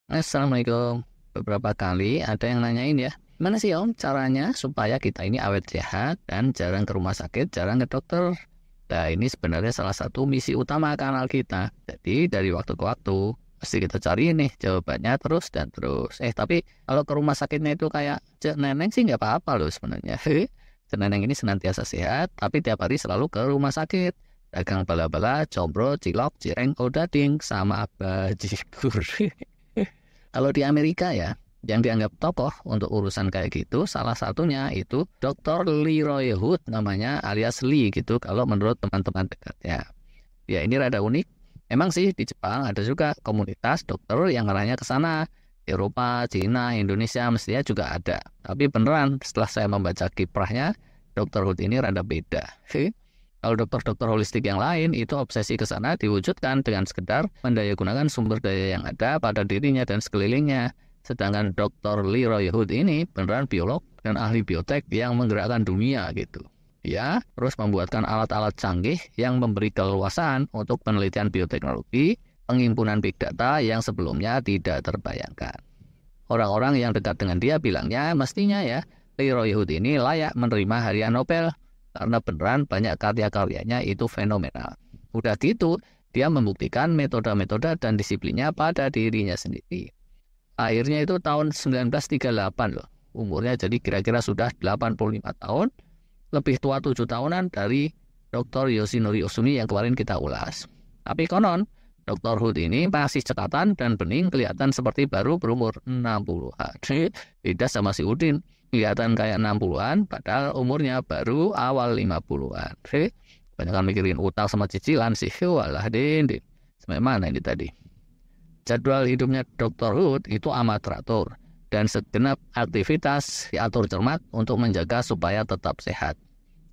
Assalamualaikum. Beberapa kali ada yang nanyain ya, gimana sih Om caranya supaya kita ini awet sehat dan jarang ke rumah sakit, jarang ke dokter? Nah ini sebenarnya salah satu misi utama kanal kita. Jadi dari waktu ke waktu pasti kita cari nih jawabannya terus dan terus. Tapi kalau ke rumah sakitnya itu kayak Cek Neneng sih nggak apa-apa loh sebenarnya. Cek Neneng ini senantiasa sehat, tapi tiap hari selalu ke rumah sakit. Dagang bala-bala, combro, cilok, cireng, odading, sama bajigur. Kalau di Amerika ya, yang dianggap tokoh untuk urusan kayak gitu, salah satunya itu Dr. Leroy Hood namanya, alias Lee gitu kalau menurut teman-teman dekatnya. Ya ini rada unik. Emang sih di Jepang ada juga komunitas dokter yang arahnya ke sana. Eropa, Cina, Indonesia mestinya juga ada. Tapi beneran setelah saya membaca kiprahnya, Dr. Hood ini rada beda. Kalau dokter-dokter holistik yang lain itu obsesi ke sana diwujudkan dengan sekedar mendayagunakan sumber daya yang ada pada dirinya dan sekelilingnya. Sedangkan Dr. Leroy Hood ini beneran biolog dan ahli biotek yang menggerakkan dunia gitu. Ya, terus membuatkan alat-alat canggih yang memberi keleluasaan untuk penelitian bioteknologi, pengimpunan big data yang sebelumnya tidak terbayangkan. Orang-orang yang dekat dengan dia bilangnya mestinya ya, Leroy Hood ini layak menerima hadiah Nobel karena beneran banyak karya-karyanya itu fenomenal. Udah gitu, dia membuktikan metode-metode dan disiplinnya pada dirinya sendiri. Akhirnya itu tahun 1938 loh. Umurnya jadi kira-kira sudah 85 tahun, lebih tua 7 tahunan dari Dr. Yoshinori Ohsumi yang kemarin kita ulas. Tapi konon, Dr. Hood ini masih cekatan dan bening, kelihatan seperti baru berumur 60-an. Beda sama si Udin, kelihatan kayak 60-an padahal umurnya baru awal 50-an. Banyak mikirin utang sama cicilan sih. Walah din. Sampai mana ini tadi? Jadwal hidupnya Dr. Hood itu amat teratur dan segenap aktivitas diatur cermat untuk menjaga supaya tetap sehat.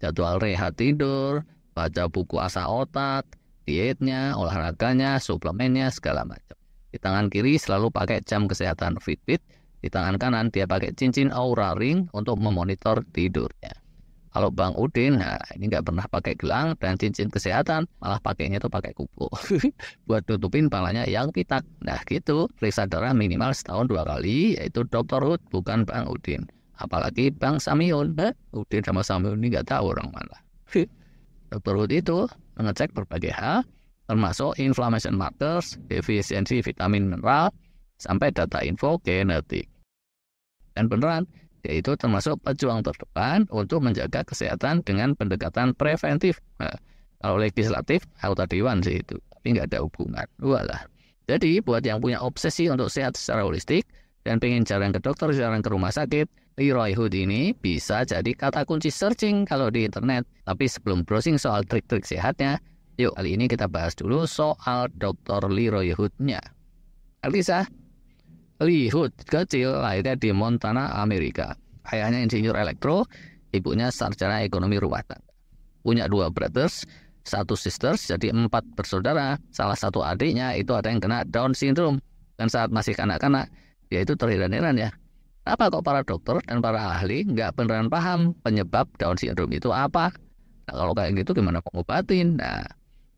Jadwal rehat tidur, baca buku asah otak, dietnya, olahraganya, suplemennya, segala macam. Di tangan kiri selalu pakai jam kesehatan Fitbit, di tangan kanan dia pakai cincin Oura Ring untuk memonitor tidurnya. Kalau Bang Udin, nah ini nggak pernah pakai gelang dan cincin kesehatan, malah pakainya tuh pakai kuku buat tutupin palanya yang pitak. Nah gitu, periksa darah minimal setahun 2 kali, yaitu Dr. Hood bukan Bang Udin. Apalagi Bang Samiun, Udin sama Samiun ini nggak tahu orang mana. Dr. Hood itu mengecek berbagai hal, termasuk inflammation markers, defisiensi vitamin mineral, sampai data info genetik. Dan beneran, yaitu termasuk pejuang terdepan untuk menjaga kesehatan dengan pendekatan preventif. Nah, kalau legislatif, anggota dewan sih itu, tapi nggak ada hubungan. Walah. Jadi buat yang punya obsesi untuk sehat secara holistik dan pengen jarang ke dokter, jarang ke rumah sakit, Leroy Hood ini bisa jadi kata kunci searching kalau di internet. Tapi sebelum browsing soal trik-trik sehatnya, yuk kali ini kita bahas dulu soal Dr. Leroy Hood-nya. Alisa, Lee Hood kecil lahirnya di Montana, Amerika. Ayahnya insinyur elektro, ibunya sarjana ekonomi rumah tangga. Punya 2 brothers, 1 sisters, jadi 4 bersaudara. Salah satu adiknya itu ada yang kena Down syndrome. Dan saat masih kanak-kanak, dia itu terheran-heran ya. Apa kok para dokter dan para ahli nggak beneran paham penyebab Down syndrome itu apa? Nah kalau kayak gitu gimana pengobatin? Nah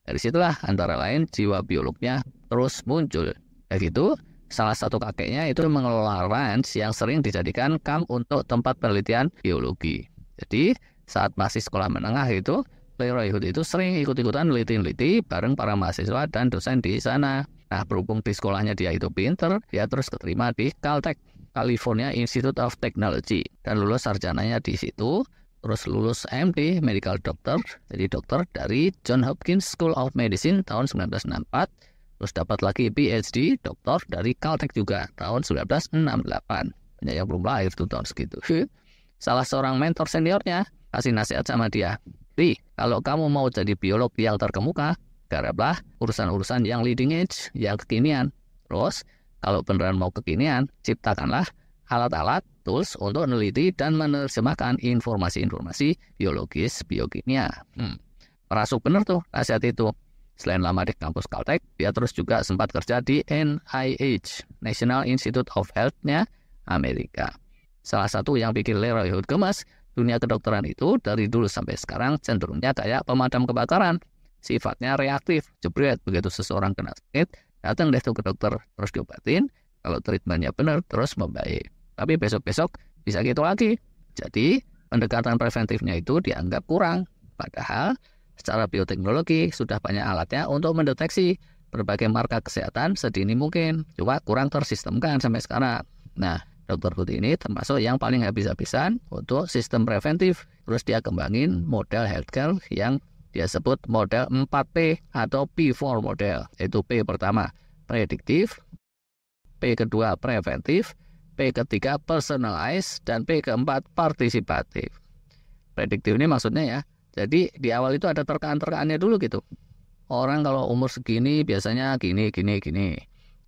dari situlah antara lain jiwa biolognya terus muncul. Kayak gitu, salah satu kakeknya itu mengelola ranch yang sering dijadikan kamp untuk tempat penelitian biologi. Jadi saat masih sekolah menengah itu, Leroy Hood itu sering ikut-ikutan neliti-neliti bareng para mahasiswa dan dosen di sana. Nah berhubung di sekolahnya dia itu pinter, dia terus keterima di Caltech, California Institute of Technology, dan lulus sarjananya di situ. Terus lulus MD, Medical Doctor, jadi dokter dari Johns Hopkins School of Medicine tahun 1964. Terus dapat lagi PhD, doktor dari Caltech juga tahun 1968. Banyak yang belum lahir tuh tahun segitu. Salah seorang mentor seniornya kasih nasihat sama dia. Lee, kalau kamu mau jadi biolog yang terkemuka, garaplah urusan-urusan yang leading edge, yang kekinian. Terus, kalau beneran mau kekinian, ciptakanlah alat-alat, tools untuk meneliti dan menerjemahkan informasi-informasi biologis, biokimia. Merasuk bener tuh nasihat itu. Selain lama di kampus Caltech, dia terus juga sempat kerja di NIH, National Institute of Health-nya Amerika. Salah satu yang bikin Leroy Hood gemas, dunia kedokteran itu dari dulu sampai sekarang cenderungnya kayak pemadam kebakaran. Sifatnya reaktif, jebret, begitu seseorang kena sakit, datang deh tuh ke dokter, terus diobatin. Kalau treatmentnya benar, terus membaik. Tapi besok-besok bisa gitu lagi. Jadi, pendekatan preventifnya itu dianggap kurang. Padahal, secara bioteknologi sudah banyak alatnya untuk mendeteksi berbagai marka kesehatan sedini mungkin. Cuma kurang tersistemkan sampai sekarang. Nah, Dr. Hood ini termasuk yang paling habis-habisan untuk sistem preventif. Terus dia kembangin model healthcare yang dia sebut model 4P atau P4 model. Yaitu P pertama, prediktif, P kedua, preventif, P ketiga, personalized, dan P keempat, partisipatif. Prediktif ini maksudnya ya, jadi di awal itu ada terkaan-terkaannya dulu gitu. Orang kalau umur segini biasanya gini.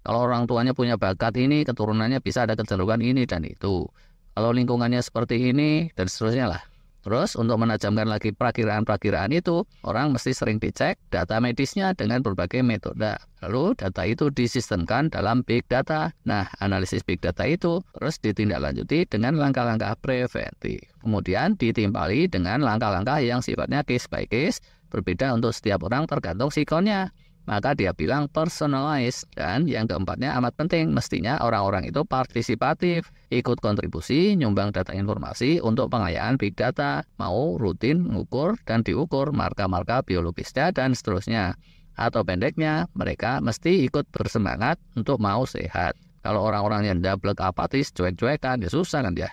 Kalau orang tuanya punya bakat ini, keturunannya bisa ada kecenderungan ini dan itu. Kalau lingkungannya seperti ini, dan seterusnya lah. Terus untuk menajamkan lagi perakiraan-perakiraan itu, orang mesti sering dicek data medisnya dengan berbagai metode. Lalu data itu disistemkan dalam big data. Nah, analisis big data itu terus ditindaklanjuti dengan langkah-langkah preventif. Kemudian ditimpali dengan langkah-langkah yang sifatnya case by case, berbeda untuk setiap orang tergantung sikonnya. Maka dia bilang personalized. Dan yang keempatnya amat penting, mestinya orang-orang itu partisipatif, ikut kontribusi, nyumbang data informasi untuk pengayaan big data, mau rutin mengukur dan diukur marka-marka biologisnya dan seterusnya. Atau pendeknya, mereka mesti ikut bersemangat untuk mau sehat. Kalau orang-orang yang dablek apatis, cuek-cuekan, ya susah kan dia.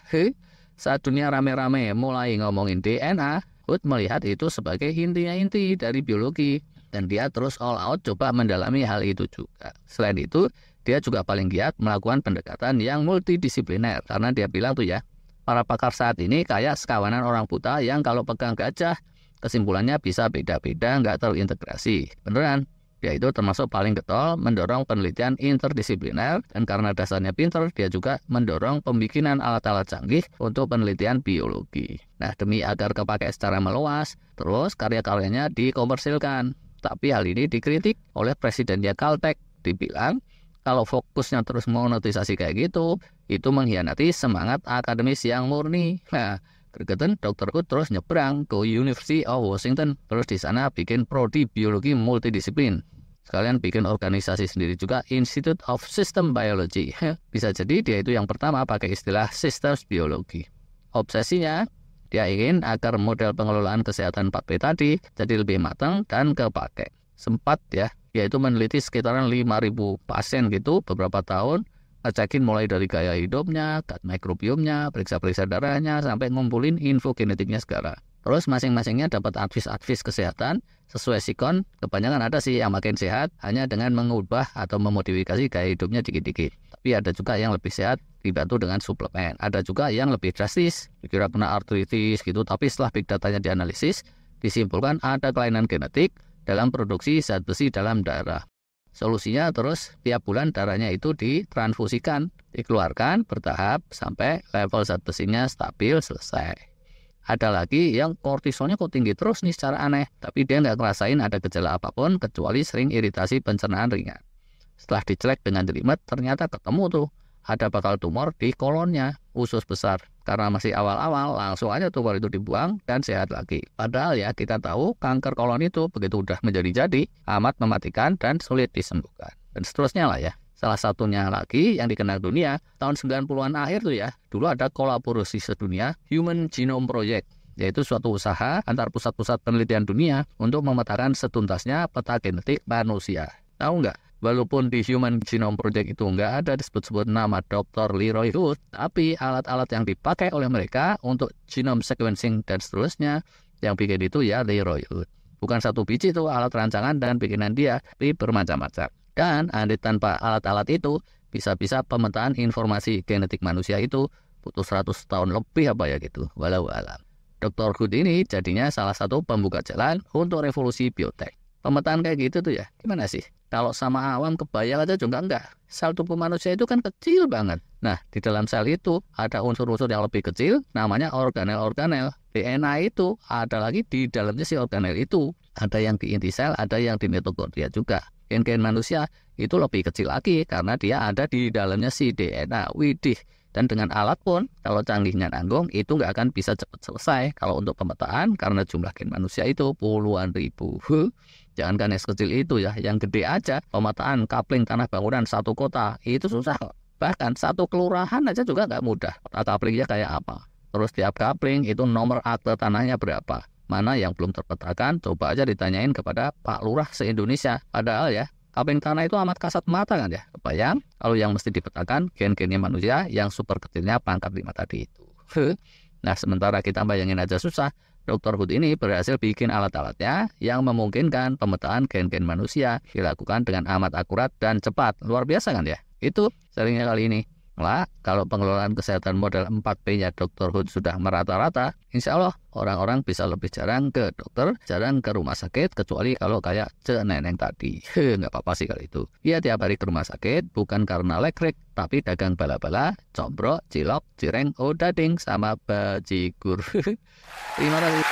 Saat dunia rame-rame mulai ngomongin DNA, Hood melihat itu sebagai inti dari biologi. Dan dia terus all out coba mendalami hal itu juga. Selain itu, dia juga paling giat melakukan pendekatan yang multidisipliner. Karena dia bilang tuh ya, para pakar saat ini kayak sekawanan orang buta yang kalau pegang gajah, kesimpulannya bisa beda-beda, nggak terintegrasi. Beneran, dia itu termasuk paling getol mendorong penelitian interdisipliner. Dan karena dasarnya pinter, dia juga mendorong pembikinan alat-alat canggih untuk penelitian biologi. Nah, demi agar kepakai secara meluas, terus karya-karyanya dikomersilkan. Tapi hal ini dikritik oleh presidennya Caltech. Dibilang kalau fokusnya terus monetisasi kayak gitu, itu mengkhianati semangat akademis yang murni. Nah, gregetan Dr. Hood terus nyebrang ke University of Washington. Terus di sana bikin prodi biologi multidisiplin. Sekalian bikin organisasi sendiri juga, Institute of System Biology. Bisa jadi dia itu yang pertama pakai istilah systems biologi. Obsesinya, dia ingin agar model pengelolaan kesehatan 4P tadi jadi lebih matang dan kepake. Sempat ya, yaitu meneliti sekitaran 5.000 pasien gitu beberapa tahun, ngecekin mulai dari gaya hidupnya, gut microbiome-nya, periksa-periksa darahnya, sampai ngumpulin info genetiknya segala. Terus masing-masingnya dapat advis kesehatan sesuai sikon. Kebanyakan ada sih yang makin sehat hanya dengan mengubah atau memodifikasi gaya hidupnya dikit-dikit. Tapi ada juga yang lebih sehat dibantu dengan suplemen. Ada juga yang lebih drastis, dikira kena artritis gitu, tapi setelah big datanya dianalisis, disimpulkan ada kelainan genetik dalam produksi zat besi dalam darah. Solusinya terus tiap bulan darahnya itu ditransfusikan, dikeluarkan bertahap sampai level zat besinya stabil selesai. Ada lagi yang kortisolnya kok tinggi terus nih secara aneh, tapi dia nggak ngerasain ada gejala apapun kecuali sering iritasi pencernaan ringan. Setelah dicelek dengan jelimet, ternyata ketemu tuh ada bakal tumor di kolonnya, usus besar. Karena masih awal-awal, langsung aja tumor itu dibuang dan sehat lagi. Padahal ya kita tahu kanker kolon itu begitu udah menjadi-jadi, amat mematikan dan sulit disembuhkan. Dan seterusnya lah ya. Salah satunya lagi yang dikenal dunia, tahun 90-an akhir tuh ya, dulu ada kolaborasi sedunia Human Genome Project, yaitu suatu usaha antar pusat-pusat penelitian dunia untuk memetakan setuntasnya peta genetik manusia. Tahu nggak? Walaupun di Human Genome Project itu nggak ada disebut-sebut nama Dr. Leroy Hood, tapi alat-alat yang dipakai oleh mereka untuk genome sequencing dan seterusnya, yang bikin itu ya Leroy Hood. Bukan satu biji tuh alat rancangan dan bikinan dia, tapi bermacam-macam. Dan andai tanpa alat-alat itu, bisa-bisa pemetaan informasi genetik manusia itu butuh 100 tahun lebih apa ya gitu. Walau alam. Dr. Hood ini jadinya salah satu pembuka jalan untuk revolusi biotek. Pemetaan kayak gitu tuh ya, gimana sih? Kalau sama awam kebayang aja juga enggak. Sel tubuh manusia itu kan kecil banget. Nah, di dalam sel itu ada unsur-unsur yang lebih kecil, namanya organel-organel. DNA itu ada lagi di dalamnya si organel itu. Ada yang di inti sel, ada yang di mitokondria juga. Gen-gen manusia itu lebih kecil lagi karena dia ada di dalamnya si DNA. Widih. Dan dengan alat pun, kalau canggihnya nanggung, itu nggak akan bisa cepat selesai. Kalau untuk pemetaan, karena jumlah gen manusia itu puluhan ribu. Jangankan yang sekecil itu ya, yang gede aja, pemetaan coupling tanah bangunan satu kota, itu susah kok. Bahkan satu kelurahan aja juga nggak mudah. Kaplingnya kayak apa? Terus tiap kapling itu nomor akte tanahnya berapa? Mana yang belum terpetakan, coba aja ditanyain kepada Pak Lurah se-Indonesia. Padahal ya, kapling tanah itu amat kasat mata kan ya. Kebayang kalau yang mesti dipetakan gen-gennya manusia yang super kecilnya pangkat 5 tadi itu. Nah, sementara kita bayangin aja susah, Dr. Hood ini berhasil bikin alat-alatnya yang memungkinkan pemetaan gen-gen manusia dilakukan dengan amat akurat dan cepat. Luar biasa kan ya? Itu sharingnya kali ini. Lah, kalau pengelolaan kesehatan model 4P-nya Dr. Hood sudah merata-rata, insya Allah orang-orang bisa lebih jarang ke dokter, jarang ke rumah sakit, kecuali kalau kayak neneng tadi. Nggak apa-apa sih kalau itu. Ya tiap hari ke rumah sakit, bukan karena lekrek, tapi dagang bala-bala, combro, cilok, cireng, odading, sama bajigur. Terima kasih.